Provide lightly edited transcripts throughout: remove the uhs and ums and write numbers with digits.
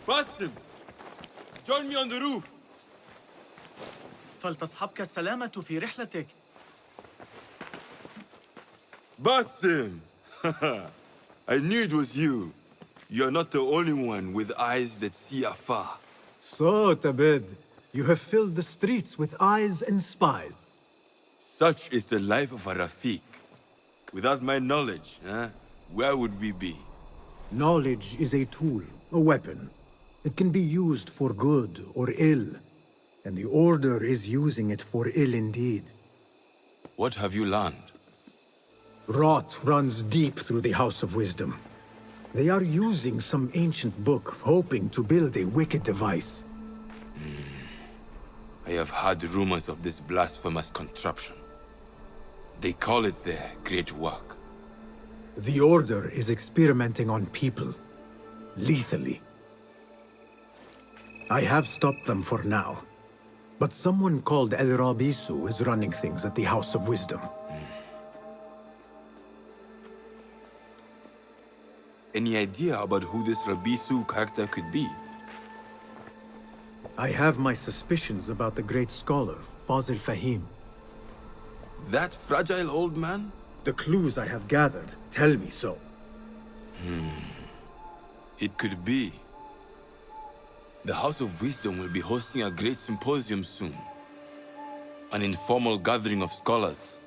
Basim, join me on the roof. فلتصحبك السلامة في رحلتك. Basim! I knew it was you. You're not the only one with eyes that see afar. So, Tabed, you have filled the streets with eyes and spies. Such is the life of a Rafiq. Without my knowledge, where would we be? Knowledge is a tool, a weapon. It can be used for good or ill. And the Order is using it for ill indeed. What have you learned? Rot runs deep through the House of Wisdom. They are using some ancient book, hoping to build a wicked device. I have heard rumors of this blasphemous contraption. They call it their great work. The Order is experimenting on people, lethally. I have stopped them for now. But someone called El Rabisu is running things at the House of Wisdom. Any idea about who this Rabisu character could be? I have my suspicions about the great scholar, Fazil Fahim. That fragile old man? The clues I have gathered tell me so. It could be. The House of Wisdom will be hosting a great symposium soon. An informal gathering of scholars.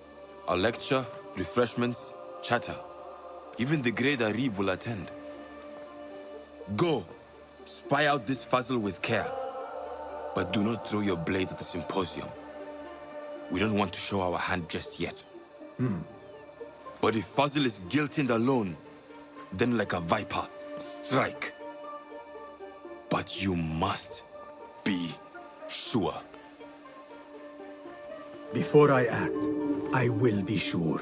A lecture, refreshments, chatter. Even the great Arib will attend. Go, spy out this Fazil with care. But do not throw your blade at the symposium. We don't want to show our hand just yet. But if Fazil is guilty and alone, then like a viper, strike. But you must be sure. Before I act, I will be sure.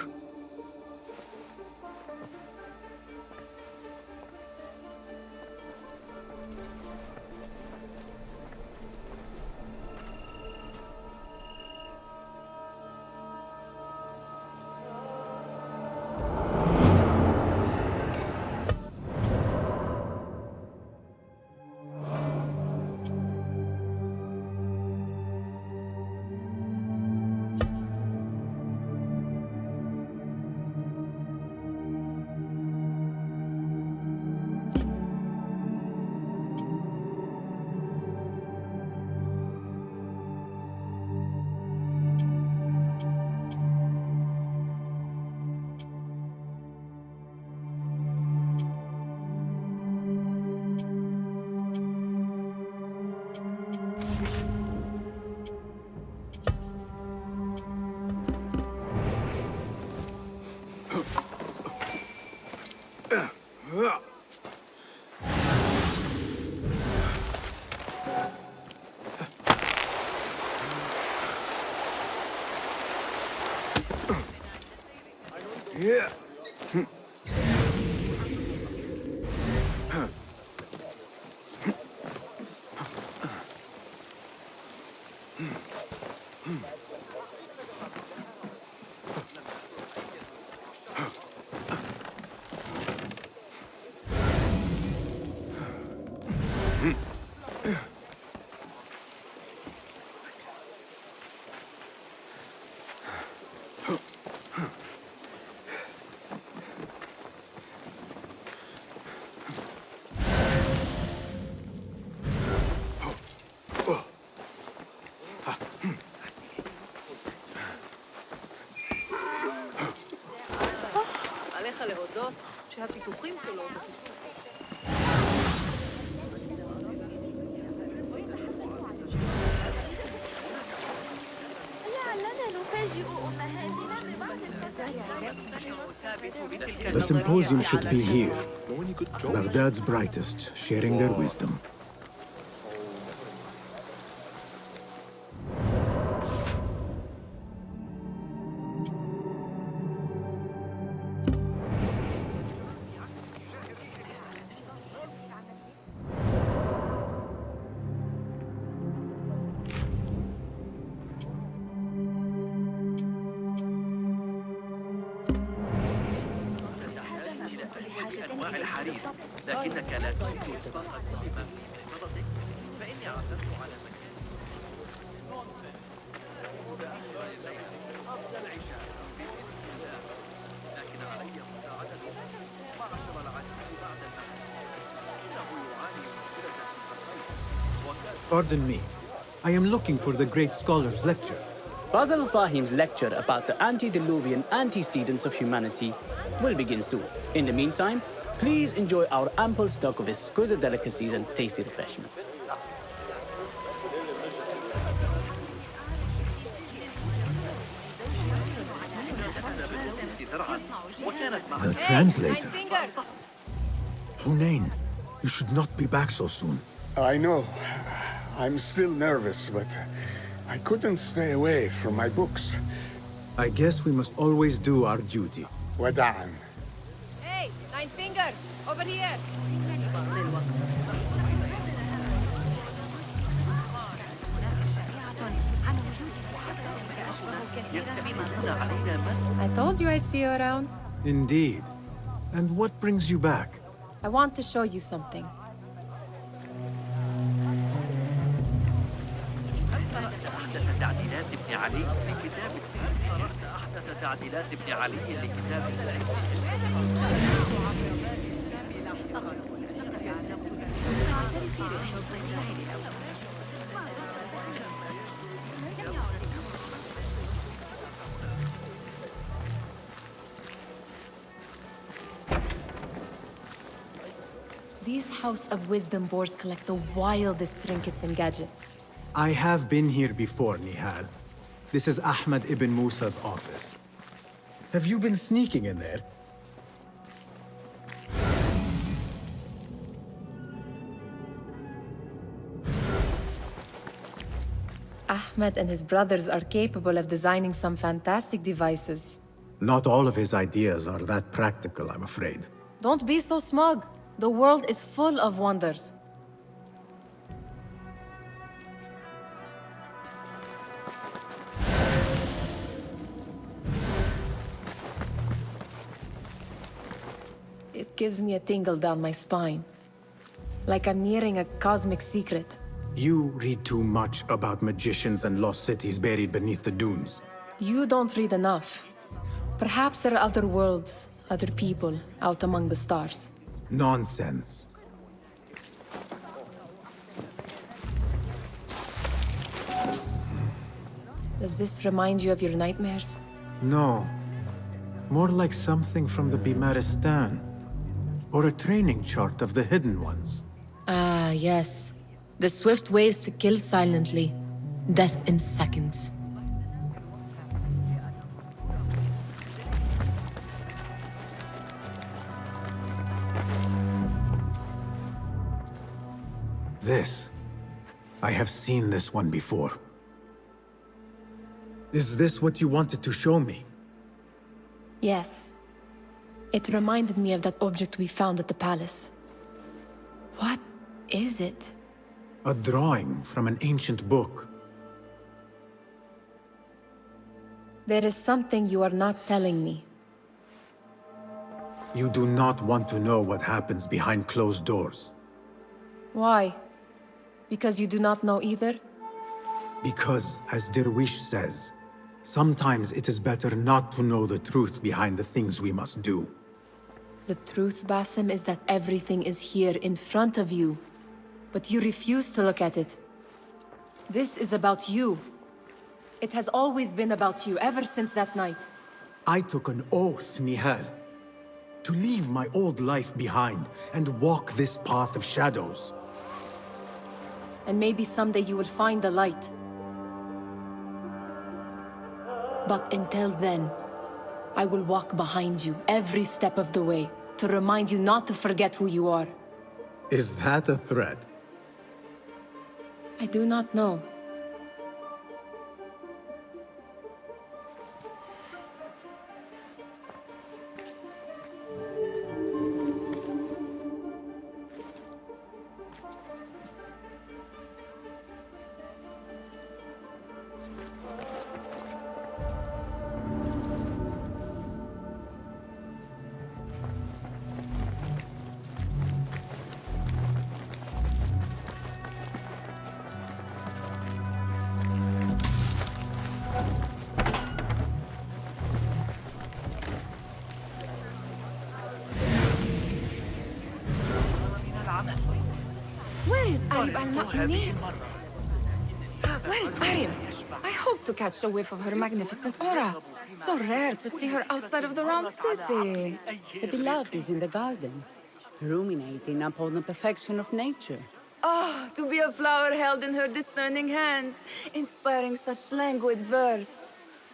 The symposium should be here. Baghdad's brightest, sharing their wisdom. لكنك لا تمكن فقط Pardon me. I am looking for the great scholar's lecture. Fazil Fahim's lecture about the antediluvian antecedents of humanity will begin soon. In the meantime, please enjoy our ample stock of exquisite delicacies and tasty refreshments. The translator. Hunain, you should not be back so soon. I know. I'm still nervous, but I couldn't stay away from my books. I guess we must always do our duty. Wada'an. Hey, Nine Fingers, over here. I told you I'd see you around. Indeed. And what brings you back? I want to show you something. These House of Wisdom boards collect the wildest trinkets and gadgets. I have been here before, Nihal. This is Ahmed ibn Musa's office. Have you been sneaking in there? Ahmed and his brothers are capable of designing some fantastic devices. Not all of his ideas are that practical, I'm afraid. Don't be so smug. The world is full of wonders. It gives me a tingle down my spine. Like I'm nearing a cosmic secret. You read too much about magicians and lost cities buried beneath the dunes. You don't read enough. Perhaps there are other worlds, other people, out among the stars. Nonsense. Does this remind you of your nightmares? No. More like something from the Bimaristan. Or a training chart of the Hidden Ones. Ah, yes. The swift ways to kill silently. Death in seconds. This. I have seen this one before. Is this what you wanted to show me? Yes. It reminded me of that object we found at the palace. What is it? A drawing from an ancient book. There is something you are not telling me. You do not want to know what happens behind closed doors. Why? Because you do not know either? Because, as Derwish says, sometimes it is better not to know the truth behind the things we must do. The truth, Basim, is that everything is here in front of you. But you refuse to look at it. This is about you. It has always been about you, ever since that night. I took an oath, Nihal, to leave my old life behind and walk this path of shadows. And maybe someday you will find the light. But until then, I will walk behind you every step of the way to remind you not to forget who you are. Is that a threat? I do not know. Where is Arib al-Ma'muni? Where is Arib? I hope to catch a whiff of her magnificent aura. So rare to see her outside of the round city. The beloved is in the garden, ruminating upon the perfection of nature. Oh, to be a flower held in her discerning hands, inspiring such languid verse.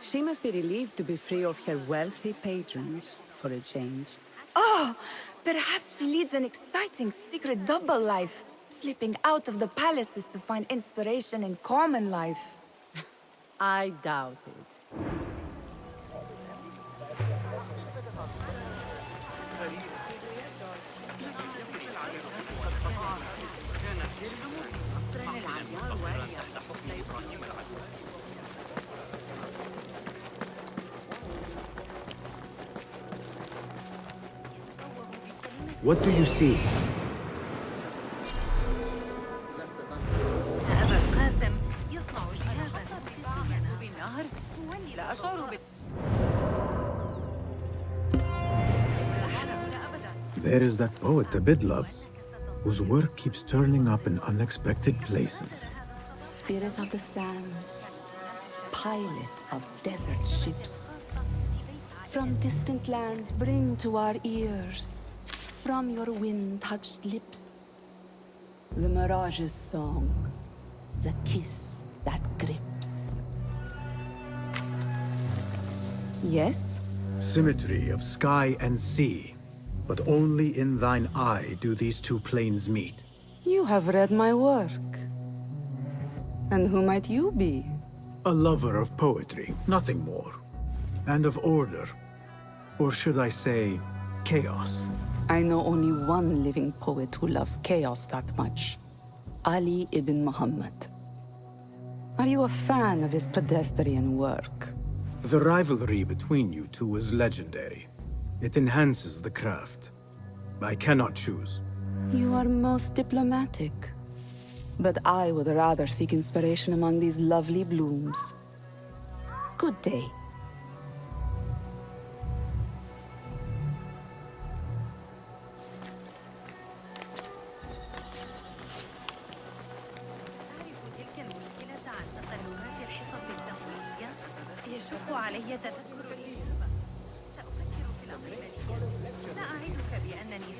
She must be relieved to be free of her wealthy patrons for a change. Oh, perhaps she leads an exciting secret double life, slipping out of the palaces to find inspiration in common life. I doubt it. What do you see? There is that poet Abid loves, whose work keeps turning up in unexpected places. Spirit of the sands, pilot of desert ships. From distant lands bring to our ears, from your wind-touched lips, the mirage's song, the kiss that grips. Yes? Symmetry of sky and sea, but only in thine eye do these two planes meet. You have read my work. And who might you be? A lover of poetry, nothing more. And of order. Or should I say, chaos. I know only one living poet who loves chaos that much. Ali ibn Muhammad. Are you a fan of his pedestrian work? The rivalry between you two is legendary. It enhances the craft. I cannot choose. You are most diplomatic. But I would rather seek inspiration among these lovely blooms. Good day.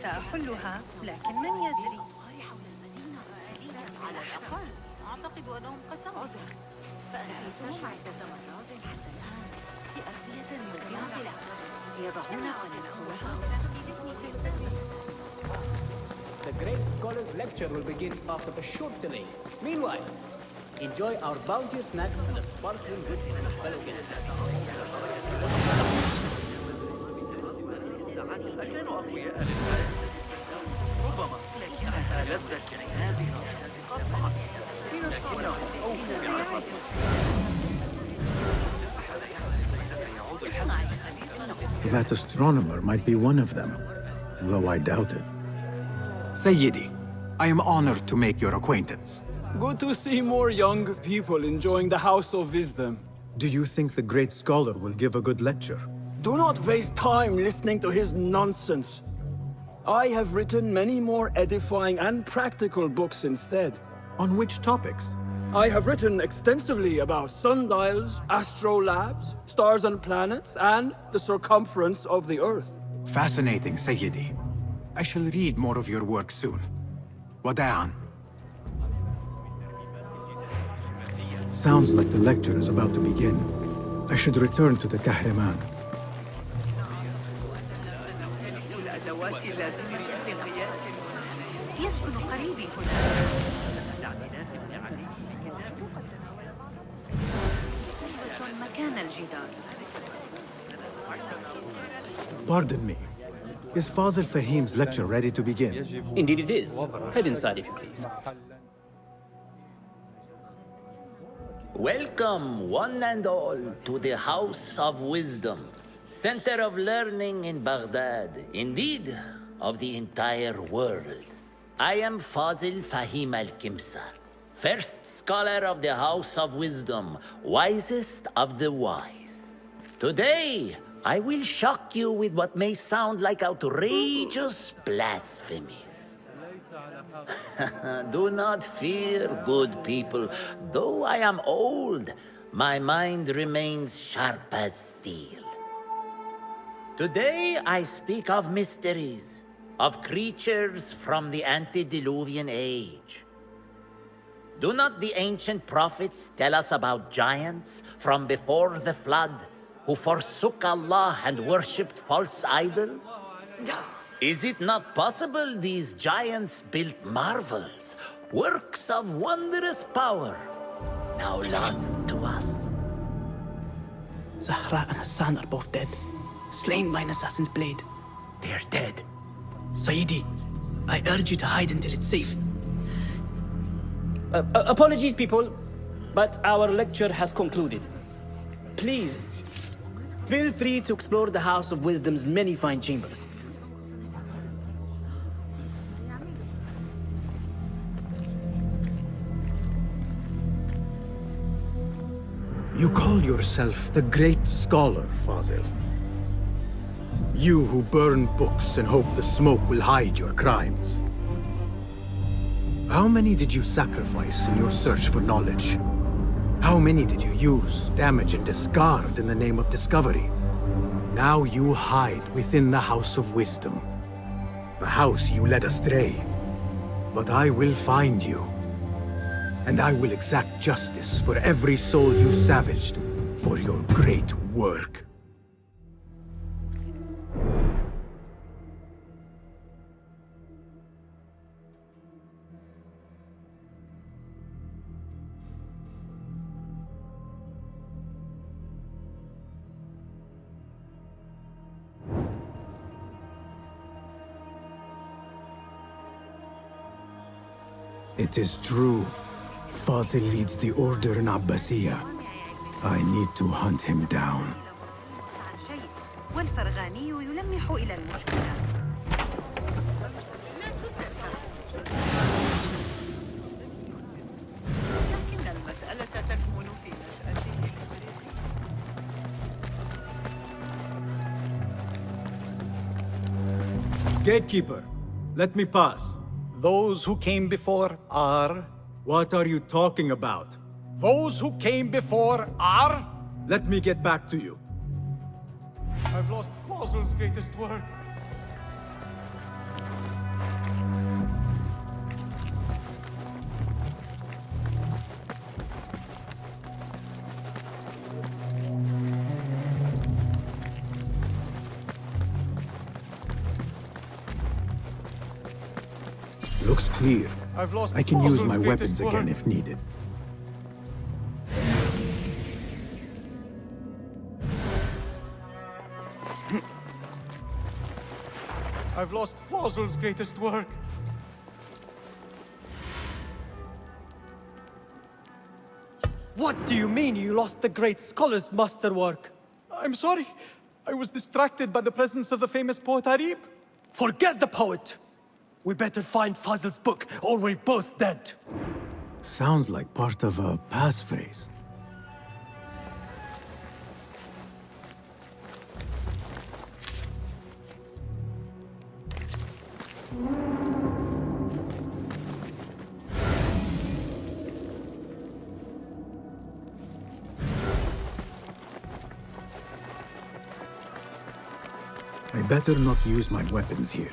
سأحلها لكن من يدري أعتقد أنهم قسموا فأنفسهم عدة مرات حتى الآن في أرضية مبهرة يضعون على الصورة. The great scholar's lecture will begin after a short delay. Meanwhile, enjoy our bounteous snacks and a sparkling good fellow guests. كانوا أقوياء للغاية ربما لكنها لذة هذه قطعا لكنهم أوفوا بعهد That astronomer might be one of them, though I doubt it. Sayyidi, I am honored to make your acquaintance. Good to see more young people enjoying the House of Wisdom. Do you think the great scholar will give a good lecture? Do not waste time listening to his nonsense. I have written many more edifying and practical books instead. On which topics? I have written extensively about sundials, astrolabes, stars and planets, and the circumference of the Earth. Fascinating, Sayyidi. I shall read more of your work soon. Wada'an. Sounds like the lecture is about to begin. I should return to the Kahraman. يسكن قريبي هنا مكان الجدار. Pardon me. Is Fazil Fahim's lecture ready to begin? Indeed it is. Head inside if you please. Welcome, one and all, to the House of Wisdom, center of learning in Baghdad, indeed, of the entire world. I am Fazil Fahim al-Kimsa, first scholar of the House of Wisdom, wisest of the wise. Today, I will shock you with what may sound like outrageous blasphemies. Do not fear, good people. Though I am old, my mind remains sharp as steel. Today I speak of mysteries, of creatures from the antediluvian age. Do not the ancient prophets tell us about giants from before the flood who forsook Allah and worshipped false idols? Is it not possible these giants built marvels, works of wondrous power, now lost to us? Zahra and Hassan are both dead, slain by an assassin's blade. They are dead. Sayyidi, I urge you to hide until it's safe. Apologies, people, but our lecture has concluded. Please, feel free to explore the House of Wisdom's many fine chambers. You call yourself the great scholar, Fazil. You who burn books and hope the smoke will hide your crimes. How many did you sacrifice in your search for knowledge? How many did you use, damage, and discard in the name of discovery? Now you hide within the House of Wisdom. The house you led astray. But I will find you. And I will exact justice for every soul you savaged for your great work. It is true. Fazil leads the order in Abbasiyah. I need to hunt him down. والفرغاني يلمح إلى المشكلة. لكن المسألة تكمن في نشأته. Gatekeeper, let me pass. Those who came before are... What are you talking about? Those who came before are... Let me get back to you. I've lost Fazil's greatest work. Looks clear. I've lost I can use Fazil's my weapons greatest work. again if needed. I've lost Fazil's greatest work. What do you mean you lost the great scholar's masterwork? I'm sorry. I was distracted by the presence of the famous poet Arib. Forget the poet! We better find Fazil's book, or we're both dead. Sounds like part of a passphrase. I better not use my weapons here.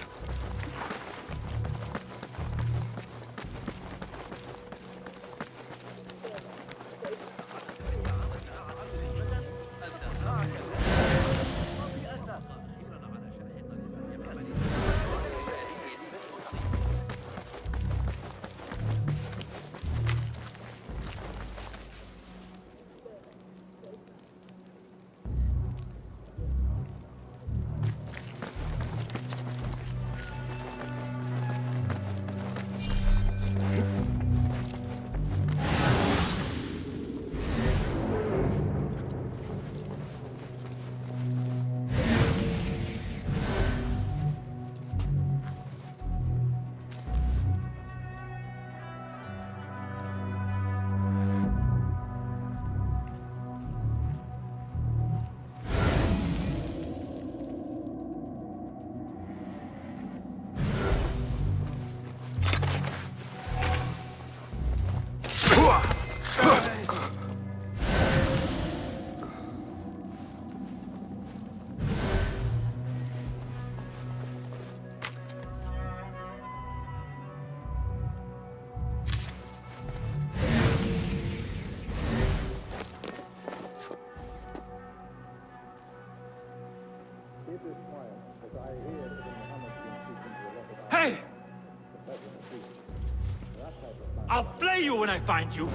I'll flay you when I find you!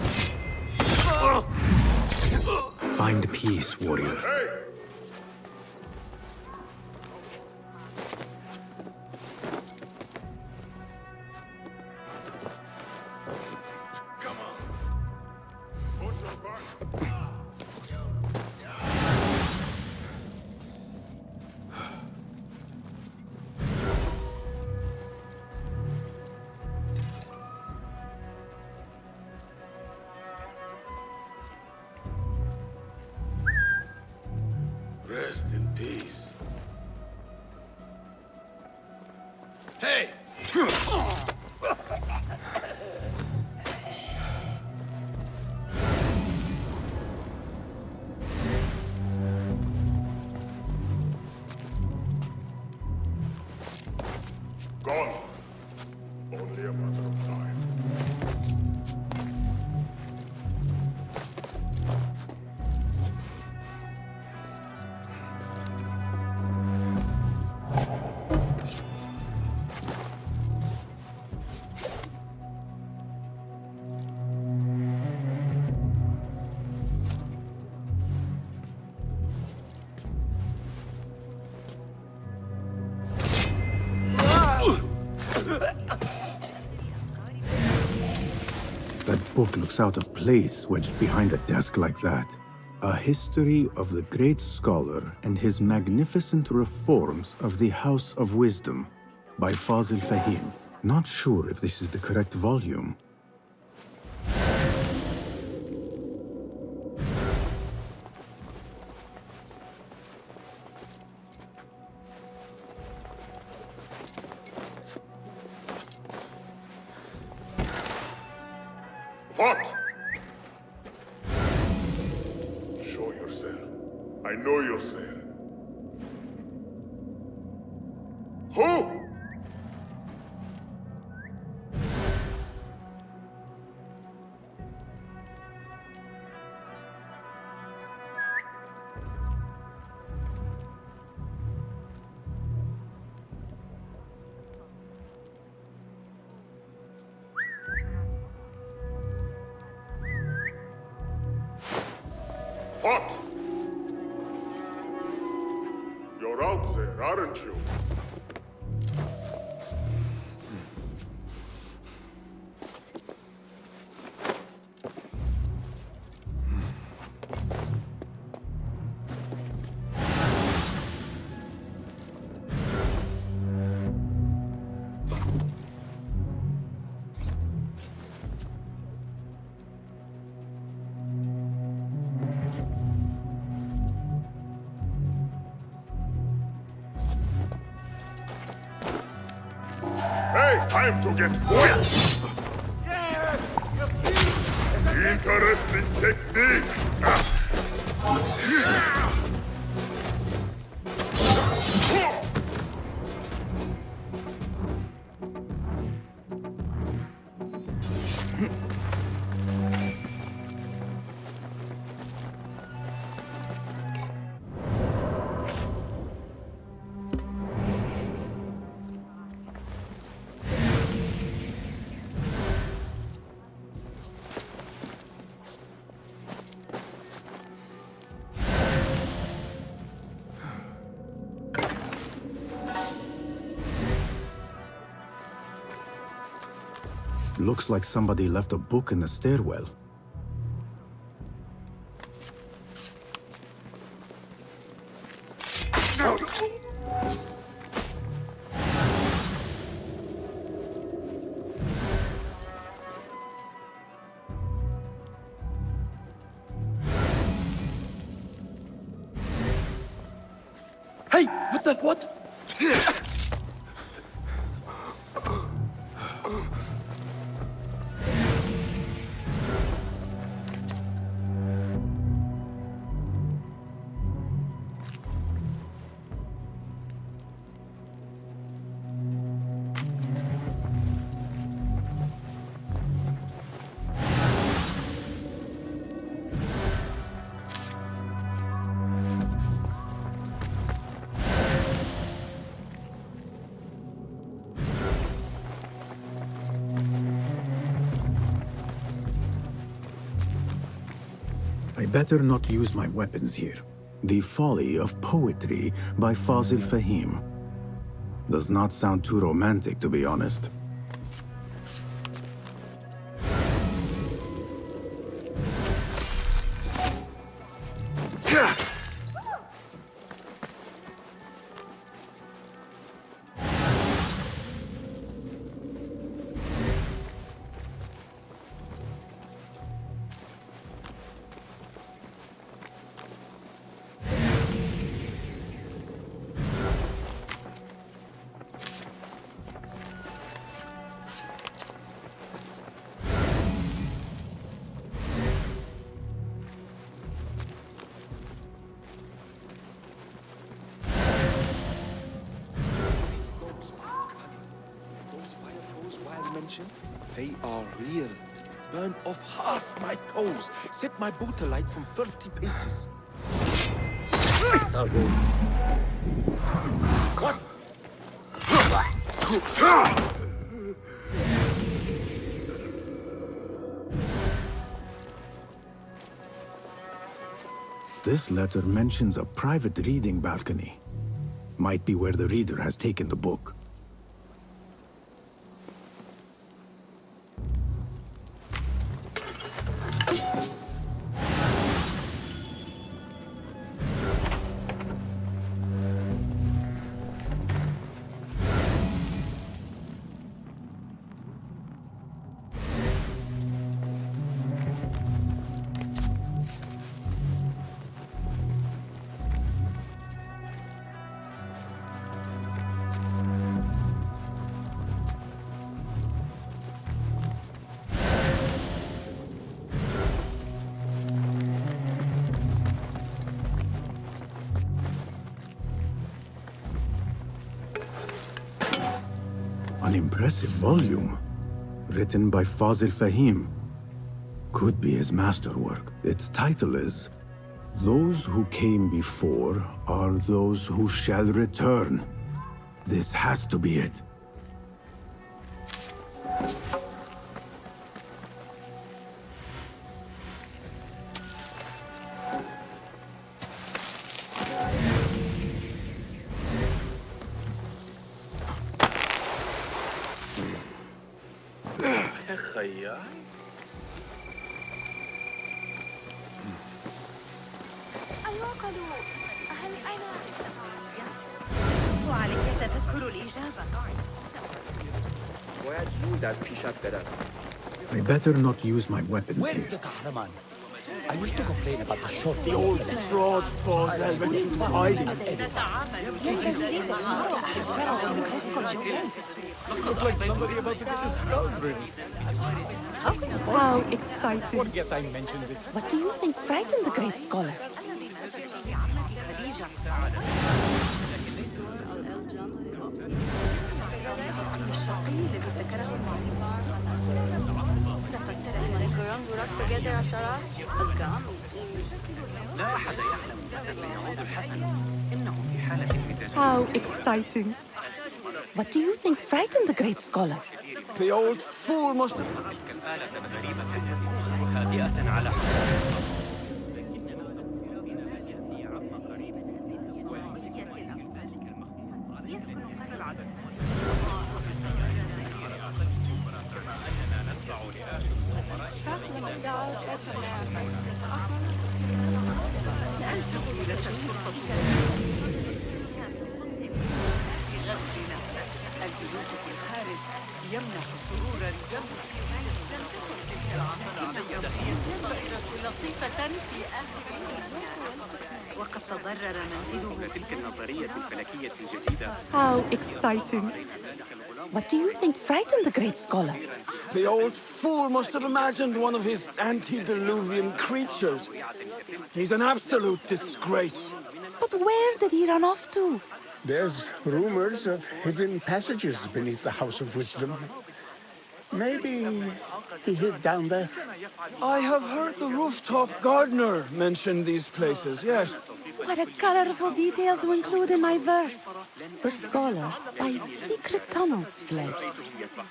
Find peace, warrior. Rest in peace. Hey! Gone. Only a matter of time. That book looks out of place wedged behind a desk like that. A history of the great scholar and his magnificent reforms of the House of Wisdom by Fazil Fahim. Not sure if this is the correct volume. What? Show yourself. I know yourself. Who? What? You're out there, aren't you? Time to get quiet! Interesting technique! Looks like somebody left a book in the stairwell. Hey, what? I better not use my weapons here. The Folly of Poetry by Fazil Fahim. Does not sound too romantic, to be honest. They are real. Burned off half my toes. Set my boot alight from 30 paces. What? This letter mentions a private reading balcony. Might be where the reader has taken the book. An impressive volume, written by Fazil Fahim. Could be his masterwork. Its title is, Those Who Came Before Are Those Who Shall Return. This has to be it. I better not use my weapons here. I wish to complain about the short... The old fraud Fazil went into hiding. Look like somebody about to get discovered. How exciting. Forget I mentioned it. What do you think frightened the great scholar? How exciting. What do you think frightened the great scholar? The old fool must have... How exciting. What do you think frightened the great scholar? The old fool must have imagined one of his antediluvian creatures. He's an absolute disgrace. But where did he run off to? There's rumors of hidden passages beneath the House of Wisdom. Maybe he hid down there. I have heard the rooftop gardener mention these places, yes. What a colorful detail to include in my verse. The scholar by secret tunnels fled,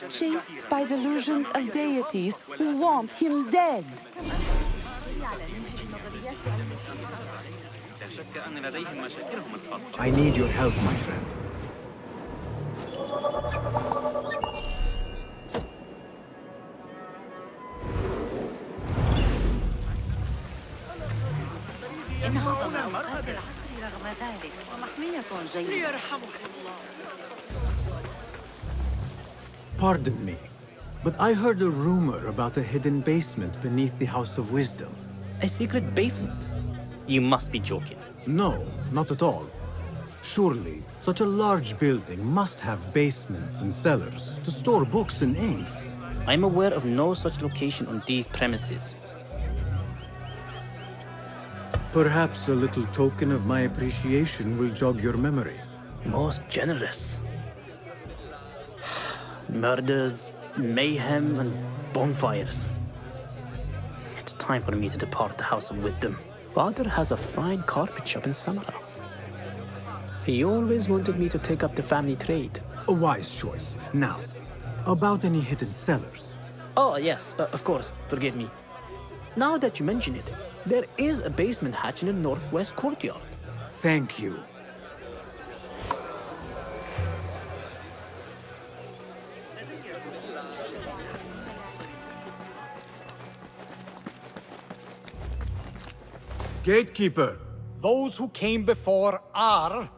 chased by delusions of deities who want him dead. I need your help, my friend. إنها من أوقات العصر رغم ذلك ومحمية جيدة. Pardon me, but I heard a rumor about a hidden basement beneath the House of Wisdom. A secret basement? You must be joking. No, not at all. Surely, such a large building must have basements and cellars to store books and inks. I'm aware of no such location on these premises. Perhaps a little token of my appreciation will jog your memory. Most generous. Murders, mayhem, and bonfires. It's time for me to depart the House of Wisdom. Father has a fine carpet shop in Samara. He always wanted me to take up the family trade. A wise choice. Now, about any hidden cellars? Oh, yes, of course, forgive me. Now that you mention it, there is a basement hatch in the northwest courtyard. Thank you. Gatekeeper. Those who came before are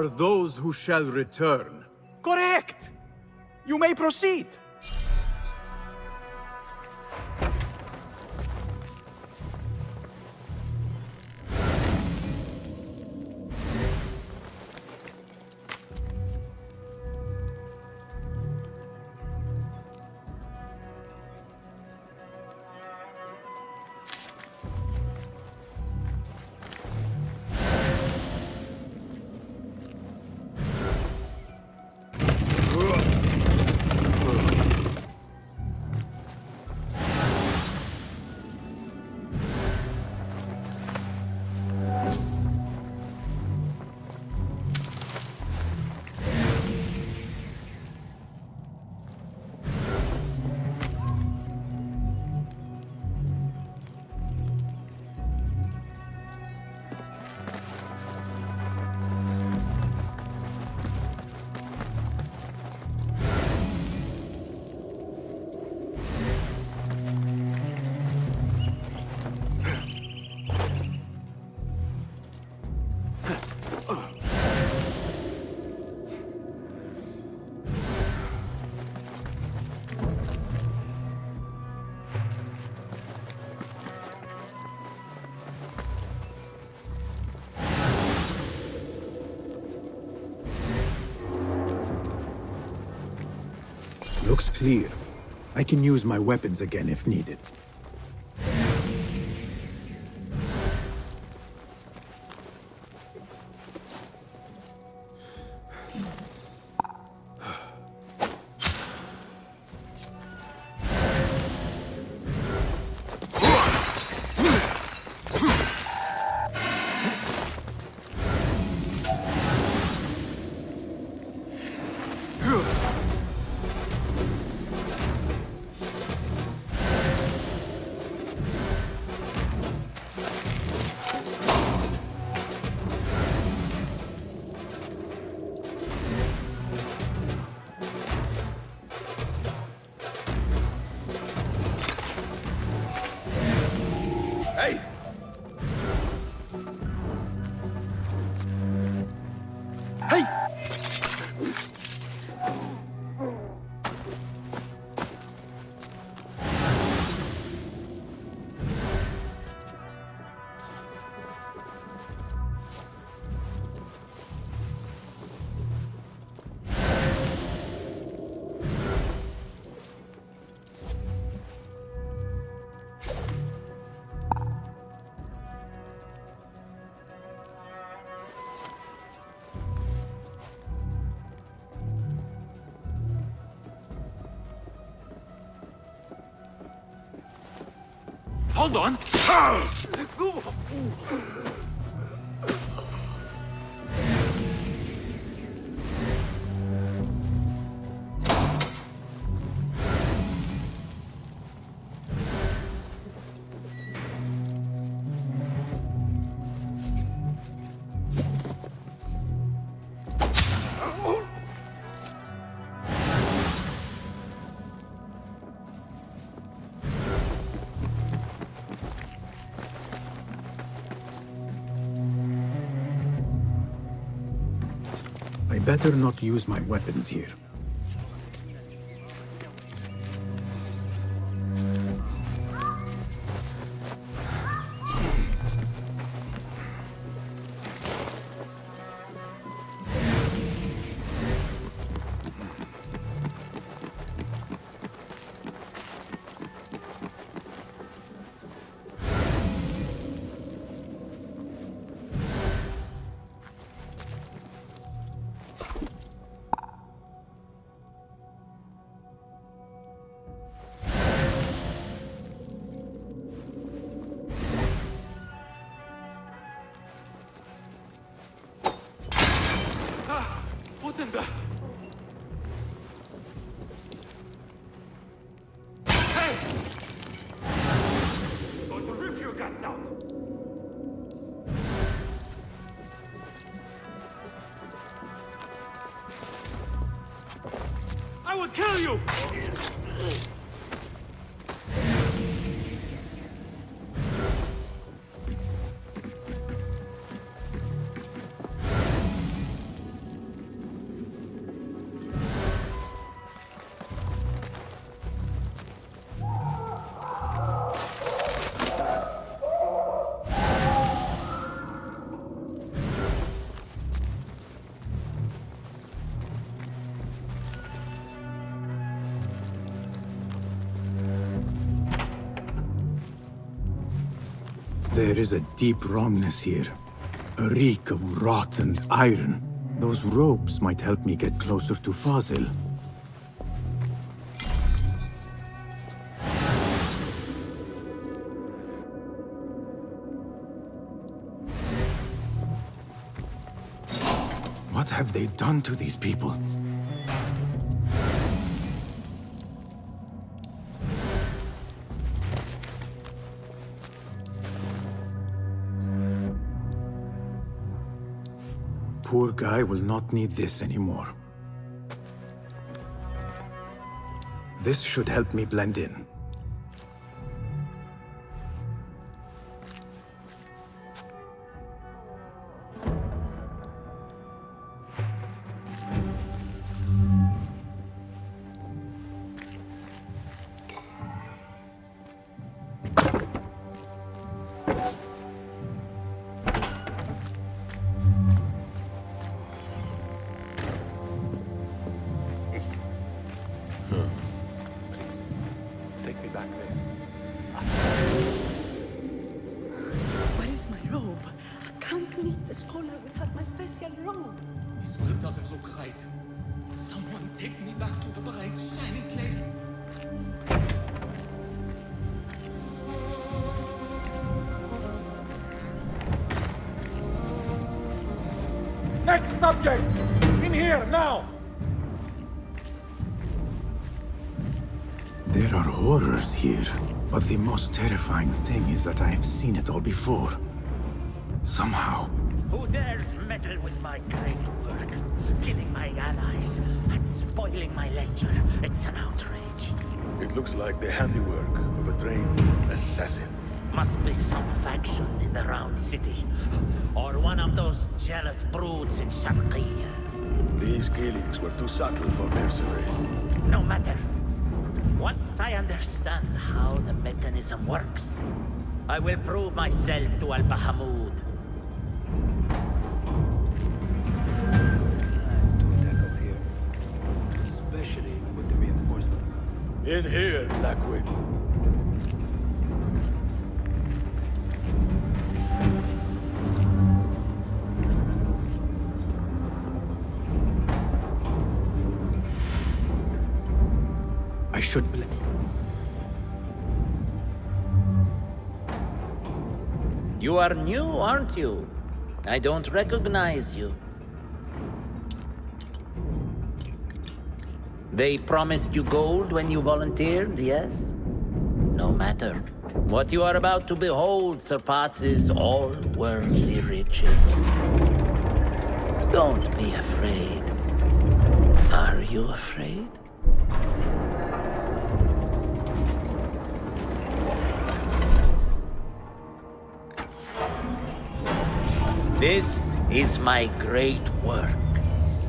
those who shall return. correct. You may proceed. Looks clear. I can use my weapons again if needed. Hold on! better not use my weapons here. I will kill you! There is a deep wrongness here. A reek of rot and iron. Those ropes might help me get closer to Fazil. What have they done to these people? Poor guy will not need this anymore. This should help me blend in. Next subject! In here, now! There are horrors here, but the most terrifying thing is that I have seen it all before. Somehow. Who dares meddle with my great work? Killing my allies and spoiling my lecture. It's an outrage. It looks like the handiwork of a trained assassin. Must be some faction in the Round City. Or one of those jealous broods in Sharqiyya. These killings were too subtle for mercenaries. No matter. Once I understand how the mechanism works, I will prove myself to Al-Bahamud. To attack us here, especially with the reinforcements. In here, Blackwing. I should blame. You are new, aren't you? I don't recognize you. They promised you gold when you volunteered, yes? No matter. What you are about to behold surpasses all worldly riches. Don't be afraid. Are you afraid? This is my great work.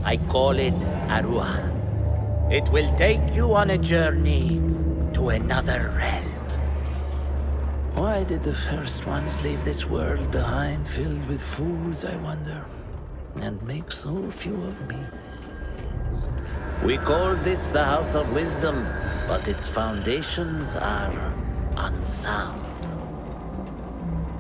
I call it Arua. It will take you on a journey to another realm. Why did the first ones leave this world behind filled with fools, I wonder, and make so few of me? We call this the House of Wisdom, but its foundations are unsound.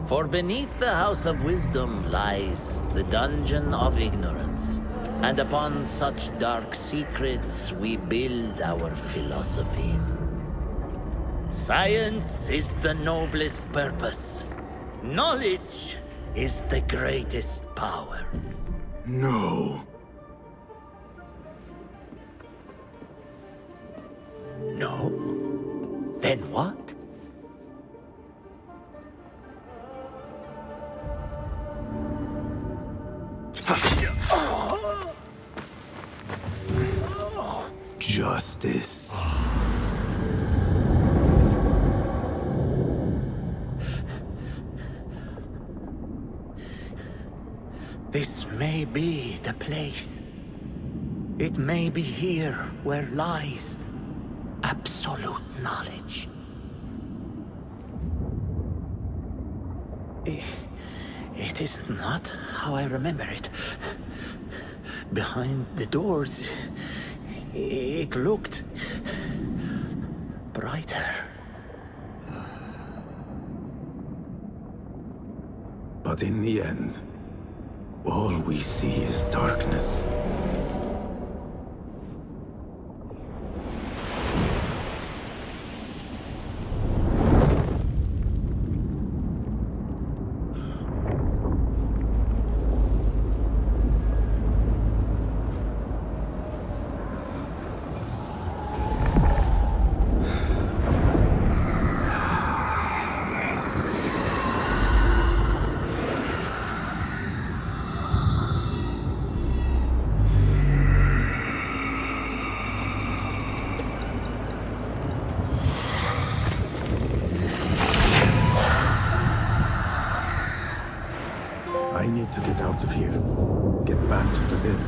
For beneath the House of Wisdom lies the Dungeon of Ignorance, and upon such dark secrets we build our philosophies. Science is the noblest purpose. Knowledge is the greatest power. No. No? Then what? Justice. This may be the place. It may be here where lies absolute knowledge. It is not how I remember it. Behind the doors, it looked brighter. But in the end, all we see is darkness. I need to get out of here. Get back to the bed.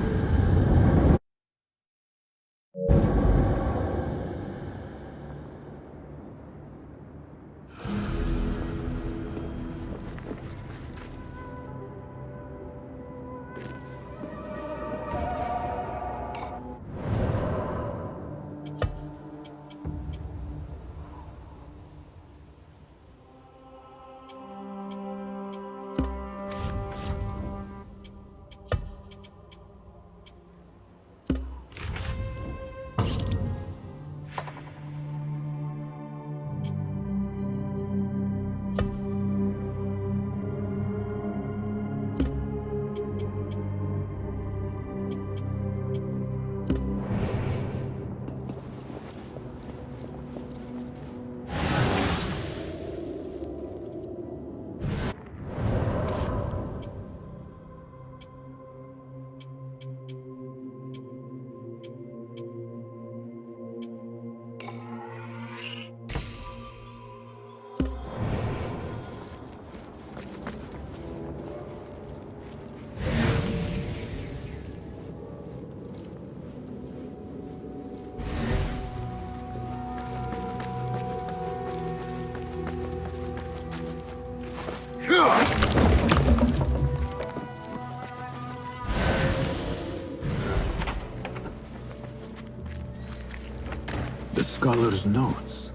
The scholar's notes.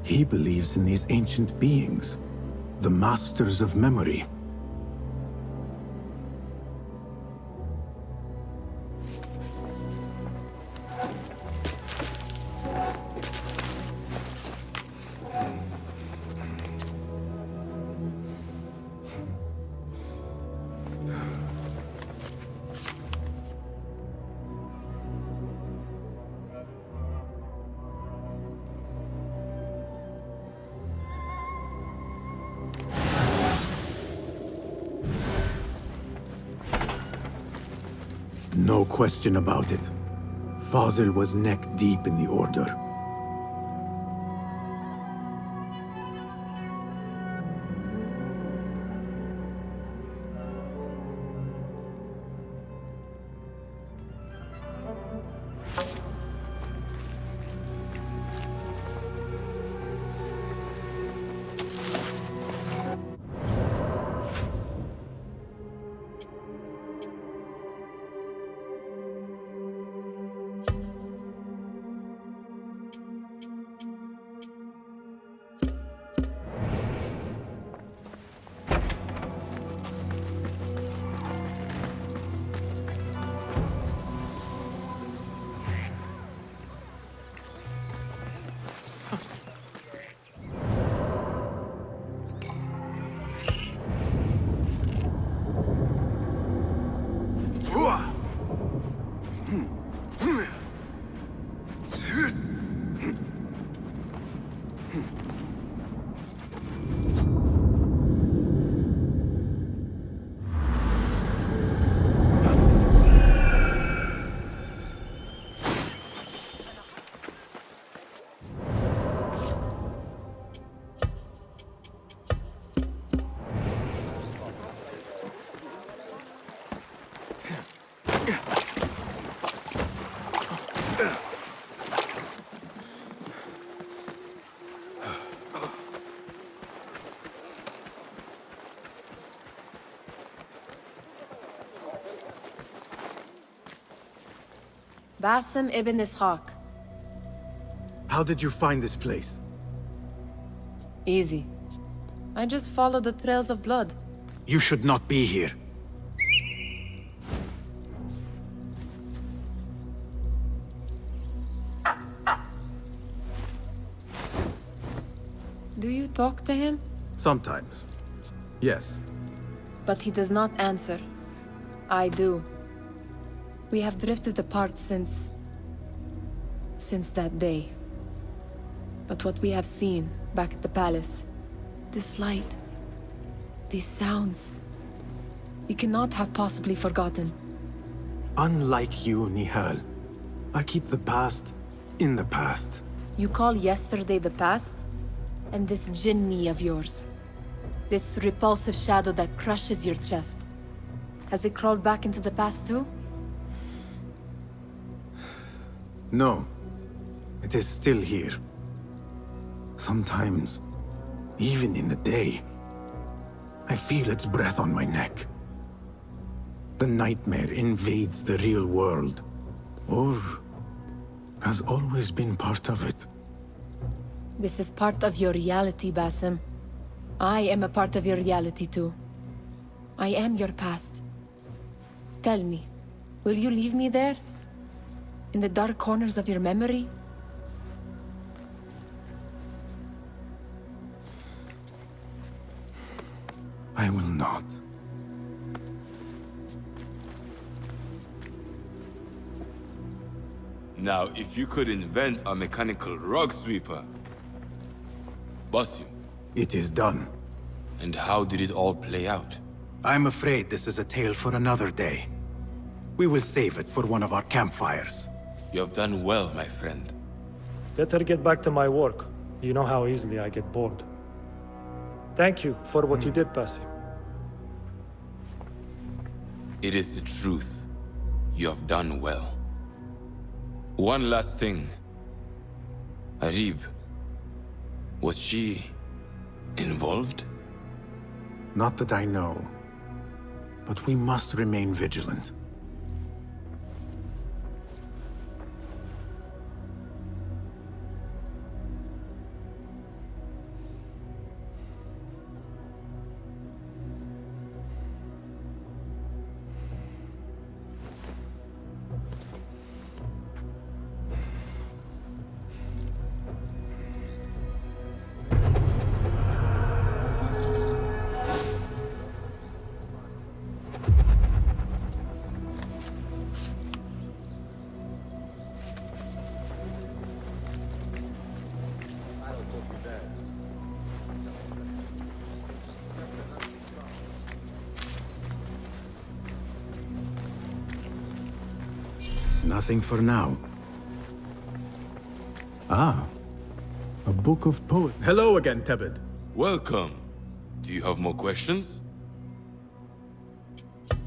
He believes in these ancient beings, the masters of memory. No question about it. Fazil was neck deep in the Order. Basim ibn Ishaq. How did you find this place? Easy. I just followed the trails of blood. You should not be here. Do you talk to him? Sometimes. Yes. But he does not answer. I do. We have drifted apart since that day. But what we have seen back at the palace, this light, these sounds, we cannot have possibly forgotten. Unlike you, Nihal, I keep the past in the past. You call yesterday the past? And this jinni of yours, this repulsive shadow that crushes your chest, has it crawled back into the past too? No. It is still here. Sometimes, even in the day, I feel its breath on my neck. The nightmare invades the real world, or has always been part of it. This is part of your reality, Basim. I am a part of your reality too. I am your past. Tell me, will you leave me there? In the dark corners of your memory? I will not. Now, if you could invent a mechanical rug sweeper, Basim. It is done. And how did it all play out? I'm afraid this is a tale for another day. We will save it for one of our campfires. You have done well, my friend. Better get back to my work. You know how easily I get bored. Thank you for what you did, Basim. It is the truth. You have done well. One last thing. Arib, was she involved? Not that I know. But we must remain vigilant. Nothing for now. Ah, a book of poetry. Hello again, Tebet. Welcome. Do you have more questions?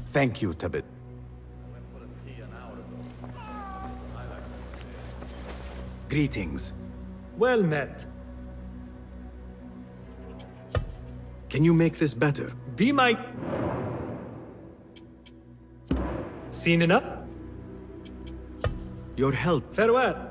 Thank you, Tebet. Greetings. Well met. Can you make this better? Be my... Seen enough? Your help. Farewell.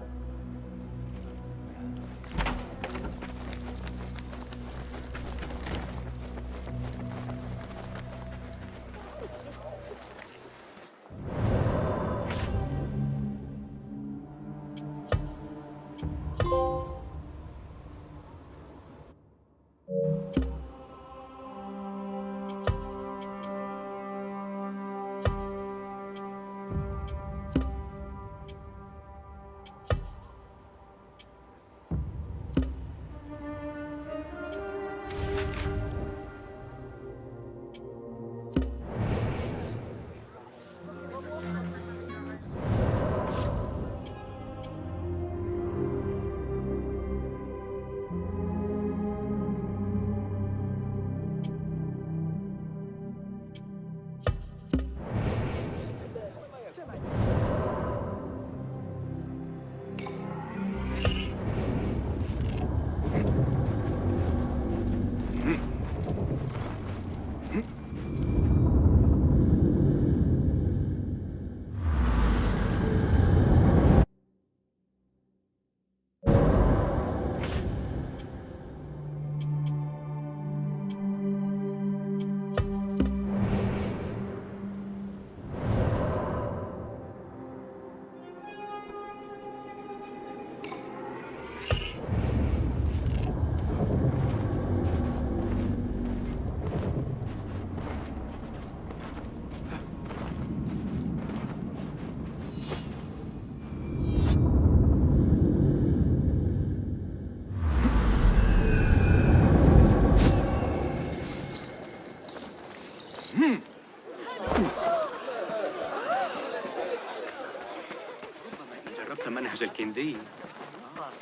جربت منهج الكندي؟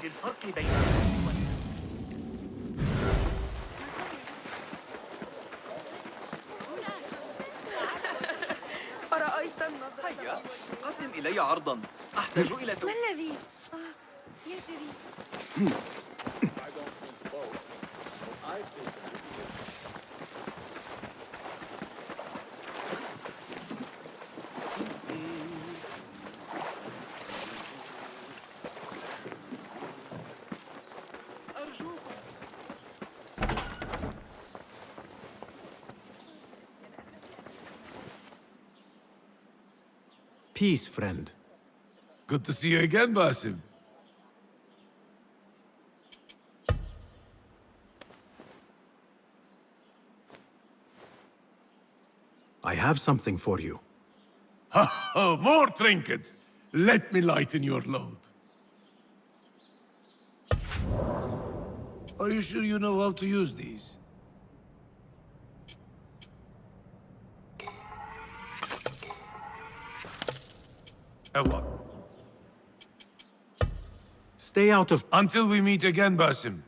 في الفرق بين أرأيت النظرة؟ هيا قدم إلي عرضا أحتاج إلى ما الذي؟ يجري. Peace, friend. Good to see you again, Basim. I have something for you. Oh, more trinkets! Let me lighten your load. Are you sure you know how to use these? What? Stay out of... Until we meet again, Basim.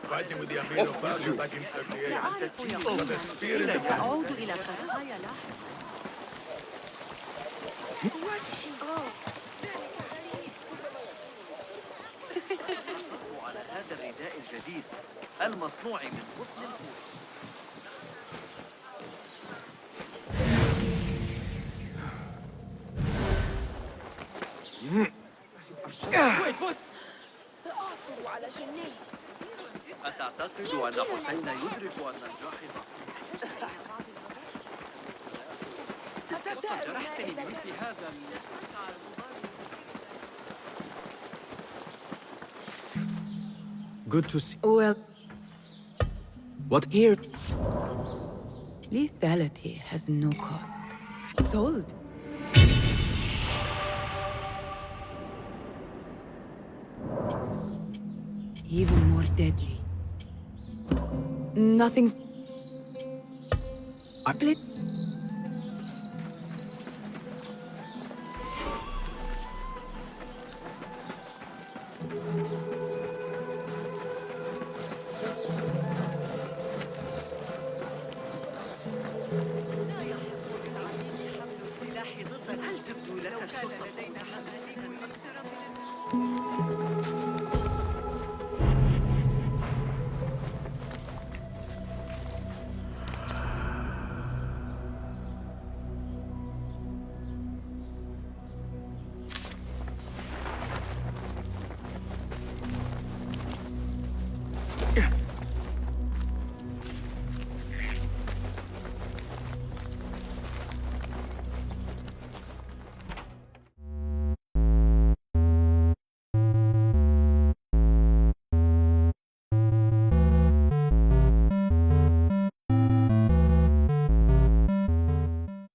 Fighting with the Amir of Fazil back in 38. But the spear in the سأعود إلى خزايا لاحقا. على هذا الرداء الجديد المصنوع من قطن الفول. سأعثر على جنيه. أتعتقد أن حسين يدرك أن الجاحظ جرحتني بمثل هذا Good to see... Well... What? Here... Lethality has no cost. Sold. Even more deadly. Nothing...